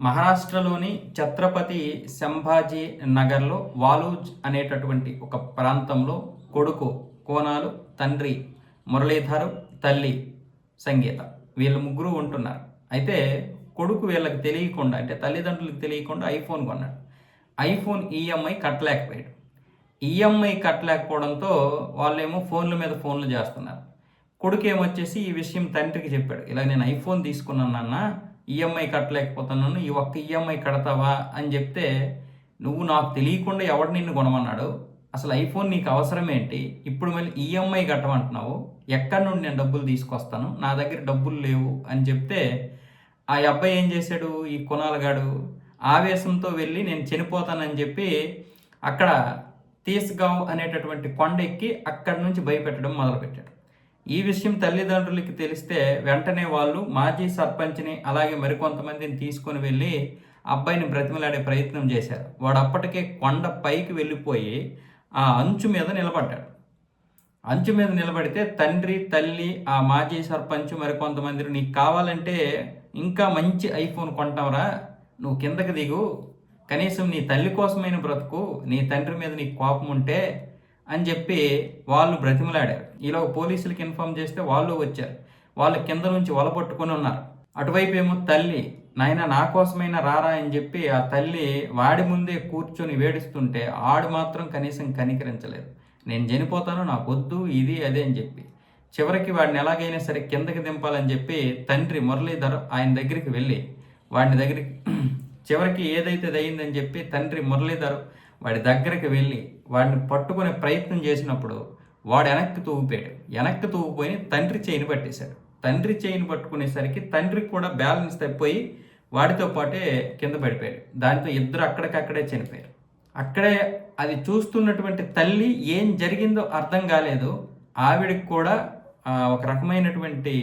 మహారాష్ట్రలోని ఛత్రపతి సంభాజీ నగర్లో వాలూజ్ అనేటటువంటి ఒక ప్రాంతంలో కొడుకు కోనాలు, తండ్రి మురళీధర్, తల్లి సంగీత వీళ్ళు ముగ్గురు ఉంటున్నారు. అయితే కొడుకు వీళ్ళకి తెలియకుండా, అంటే తల్లిదండ్రులకు తెలియకుండా ఐఫోన్ కొన్నాడు. ఐఫోన్ ఈఎంఐ కట్టలేకపోయాడు. ఈఎంఐ కట్టలేకపోవడంతో వాళ్ళేమో ఫోన్ల మీద ఫోన్లు చేస్తున్నారు. కొడుకు ఏమొచ్చేసి ఈ విషయం తండ్రికి చెప్పాడు. ఇలా నేను ఐఫోన్ తీసుకున్నాను నాన్న, ఈఎంఐ కట్టలేకపోతున్నాను, ఈ ఒక్క ఈఎంఐ కడతావా అని చెప్తే, నువ్వు నాకు తెలియకుండా ఎవడు నిన్ను కొనమన్నాడు, అసలు ఐఫోన్ నీకు అవసరమేంటి, ఇప్పుడు మళ్ళీ ఈఎంఐ కట్టమంటున్నావు, ఎక్కడి నుండి నేను డబ్బులు తీసుకొస్తాను, నా దగ్గర డబ్బులు లేవు అని చెప్తే, ఆ అబ్బాయి ఏం చేశాడు, ఈ కొనాలగాడు ఆవేశంతో వెళ్ళి నేను చనిపోతానని చెప్పి అక్కడ తీస్గావ్ అనేటటువంటి కొండ ఎక్కి అక్కడి నుంచి భయపెట్టడం మొదలుపెట్టాడు. ఈ విషయం తల్లిదండ్రులకి తెలిస్తే వెంటనే వాళ్ళు మాజీ సర్పంచ్ని అలాగే మరికొంతమందిని తీసుకొని వెళ్ళి అబ్బాయిని బ్రతిమలాడే ప్రయత్నం చేశారు. వాడు అప్పటికే కొండ పైకి వెళ్ళిపోయి ఆ అంచు మీద నిలబడ్డాడు. అంచు మీద నిలబడితే తండ్రి, తల్లి, ఆ మాజీ సర్పంచ్ మరికొంతమంది, నీకు కావాలంటే ఇంకా మంచి ఐఫోన్ కొంటావురా, నువ్వు కిందకి దిగు, కనీసం నీ తల్లి కోసమైన బ్రతుకు, నీ తండ్రి మీద నీకు కోపం ఉంటే అని చెప్పి వాళ్ళు బ్రతిమలాడారు. ఇలా పోలీసులకి ఇన్ఫామ్ చేస్తే వాళ్ళు వచ్చారు. వాళ్ళు కింద నుంచి వలపట్టుకొని ఉన్నారు. అటువైపు ఏమో తల్లి, నాయన నా కోసమైనా రారా అని చెప్పి ఆ తల్లి వాడి ముందే కూర్చొని వేడిస్తుంటే ఆడు మాత్రం కనీసం కనికరించలేదు. నేను చనిపోతాను, నాకు వద్దు, ఇది అదే అని చెప్పి చివరికి వాడిని ఎలాగైనా సరే కిందకి దింపాలని చెప్పి తండ్రి మురళీధర్ ఆయన దగ్గరికి వెళ్ళి వాడిని దగ్గరికి చివరికి ఏదైతే అయిందని చెప్పి తండ్రి మురళీధర్ వాడి దగ్గరికి వెళ్ళి వాడిని పట్టుకునే ప్రయత్నం చేసినప్పుడు వాడు వెనక్కి తూగిపోయి తండ్రి చేయిని పట్టేశాడు. తండ్రి చేయిని పట్టుకునేసరికి తండ్రికి కూడా బ్యాలెన్స్ తప్పిపోయి వాడితో పాటే కింద పడిపోయాడు. దాంతో ఇద్దరు అక్కడికక్కడే చనిపోయారు. అక్కడే అది చూస్తున్నటువంటి తల్లి ఏం జరిగిందో అర్థం కాలేదు. ఆవిడికి కూడా ఒక రకమైనటువంటి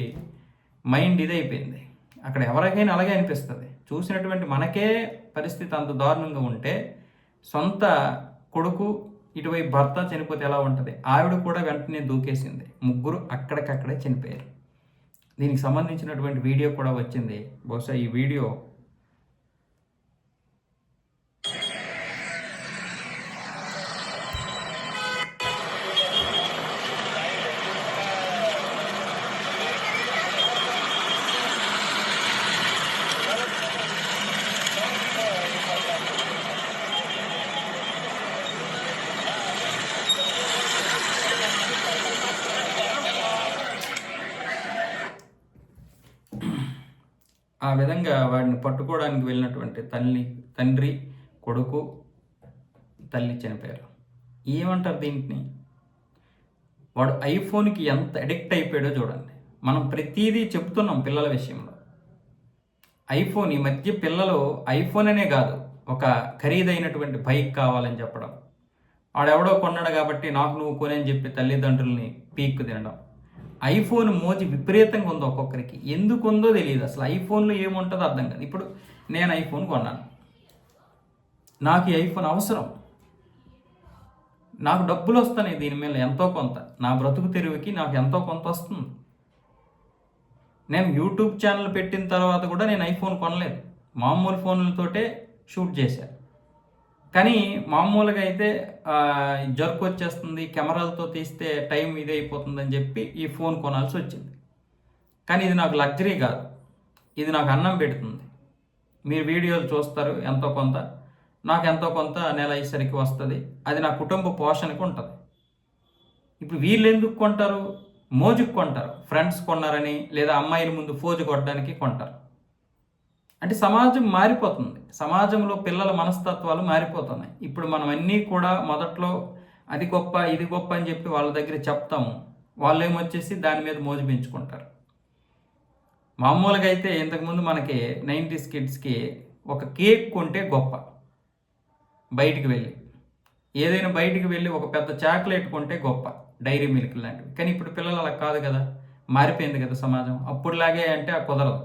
మైండ్ ఇదైపోయింది. అక్కడ ఎవరికైనా అలాగే అనిపిస్తుంది. చూసినటువంటి మనకే పరిస్థితి అంత దారుణంగా ఉంటే సొంత కొడుకు ఇటువైపు భర్త చనిపోతే ఎలా ఉంటుంది. ఆవిడ కూడా వెంటనే దూకేసింది. ముగ్గురు అక్కడికక్కడే చనిపోయారు. దీనికి సంబంధించినటువంటి వీడియో కూడా వచ్చింది. బహుశా ఈ వీడియో ఆ విధంగా వాడిని పట్టుకోవడానికి వెళ్ళినటువంటి తండ్రి, కొడుకు, తల్లి చనిపోయారు. ఏమంటారు దీంట్ని? వాడు ఐఫోన్కి ఎంత అడిక్ట్ అయిపోయాడో చూడండి. మనం ప్రతిదీ చెప్తున్నాం పిల్లల విషయంలో. ఐఫోన్, ఈ మధ్య పిల్లలు ఐఫోన్ అనే కాదు, ఒక ఖరీదైనటువంటి బైక్ కావాలని చెప్పడం, వాడెవడో కొన్నాడు కాబట్టి నాకు నువ్వు కొనని చెప్పి తల్లిదండ్రుల్ని పీక్కు తినడం. ఐఫోన్ మోజు విపరీతంగా ఉంది ఒక్కొక్కరికి. ఎందుకు ఉందో తెలియదు. అసలు ఐఫోన్లో ఏముంటుందో అర్థం కాదు. ఇప్పుడు నేను ఐఫోన్ కొన్నాను, నాకు ఈ ఐఫోన్ అవసరం, నాకు డబ్బులు వస్తున్నాయి దీని మీద ఎంతో కొంత, నా బ్రతుకు తెరువుకి నాకు ఎంతో కొంత వస్తుంది. నేను యూట్యూబ్ ఛానల్ పెట్టిన తర్వాత కూడా నేను ఐఫోన్ కొనలేదు, మామూలు ఫోన్లతోటే షూట్ చేశాను. కానీ మామూలుగా అయితే జర్క్ వచ్చేస్తుంది, కెమెరాలతో తీస్తే టైం ఇది అయిపోతుందని చెప్పి ఈ ఫోన్ కొనాల్సి వచ్చింది. కానీ ఇది నాకు లగ్జరీ కాదు, ఇది నాకు అన్నం పెడుతుంది. మీరు వీడియోలు చూస్తారు, ఎంతో కొంత నాకు ఎంతో కొంత నెల అయ్యేసరికి వస్తుంది, అది నా కుటుంబ పోషణకు ఉంటుంది. ఇప్పుడు వీళ్ళు ఎందుకు కొంటారు? మోజుకు కొంటారు. ఫ్రెండ్స్ కొన్నారని, లేదా అమ్మాయిల ముందు ఫోజు కొట్టడానికి కొంటారు. అంటే సమాజం మారిపోతుంది. సమాజంలో పిల్లల మనస్తత్వాలు మారిపోతున్నాయి. ఇప్పుడు మనం అన్నీ కూడా మొదట్లో అది గొప్ప, ఇది గొప్ప అని చెప్పి వాళ్ళ దగ్గర చెప్తాము. వాళ్ళు ఏమొచ్చేసి దాని మీద మోజు పెంచుకుంటారు. మామూలుగా అయితే ఇంతకుముందు మనకి 90s కిడ్స్కి ఒక కేక్ కొంటే గొప్ప, బయటికి వెళ్ళి ఏదైనా బయటికి వెళ్ళి ఒక పెద్ద చాక్లెట్ కొంటే గొప్ప, డైరీ మిల్క్ లాంటివి. కానీ ఇప్పుడు పిల్లలు అలా కాదు కదా, మారిపోయింది కదా సమాజం. అప్పుడులాగే అంటే కుదరదు.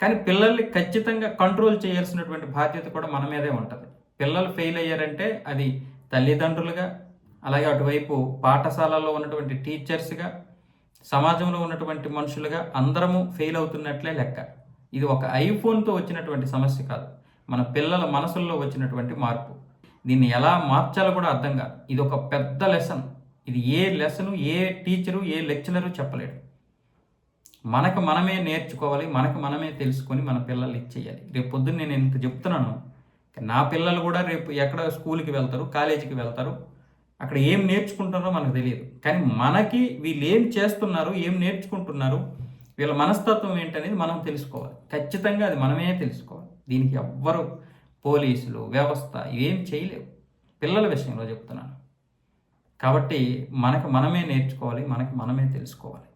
కానీ పిల్లల్ని ఖచ్చితంగా కంట్రోల్ చేయాల్సినటువంటి బాధ్యత కూడా మన మీదే ఉంటుంది. పిల్లలు ఫెయిల్ అయ్యారంటే అది తల్లిదండ్రులుగా, అలాగే అటువైపు పాఠశాలలో ఉన్నటువంటి టీచర్స్గా, సమాజంలో ఉన్నటువంటి మనుషులుగా అందరము ఫెయిల్ అవుతున్నట్లే లెక్క. ఇది ఒక ఐఫోన్తో వచ్చినటువంటి సమస్య కాదు, మన పిల్లల మనసుల్లో వచ్చినటువంటి మార్పు. దీన్ని ఎలా మార్చాలో కూడా అర్థం కాదు. ఇది ఒక పెద్ద లెసన్. ఇది ఏ లెసను, ఏ టీచరు, ఏ లెక్చరరు చెప్పలేడు. మనకు మనమే నేర్చుకోవాలి, మనకు మనమే తెలుసుకొని మన పిల్లలు ఇచ్చేయాలి. రేపు పొద్దున్న నేను ఇంత చెప్తున్నాను, నా పిల్లలు కూడా రేపు ఎక్కడ స్కూల్కి వెళ్తారు, కాలేజీకి వెళ్తారు, అక్కడ ఏం నేర్చుకుంటున్నారో మనకు తెలియదు. కానీ మనకి వీళ్ళు ఏం చేస్తున్నారు, ఏం నేర్చుకుంటున్నారు, వీళ్ళ మనస్తత్వం ఏంటనేది మనం తెలుసుకోవాలి. ఖచ్చితంగా అది మనమే తెలుసుకోవాలి. దీనికి ఎవ్వరు పోలీసులు, వ్యవస్థ ఏం చేయలేవు. పిల్లల విషయంలో చెప్తున్నాను కాబట్టి మనకు మనమే నేర్చుకోవాలి, మనకు మనమే తెలుసుకోవాలి.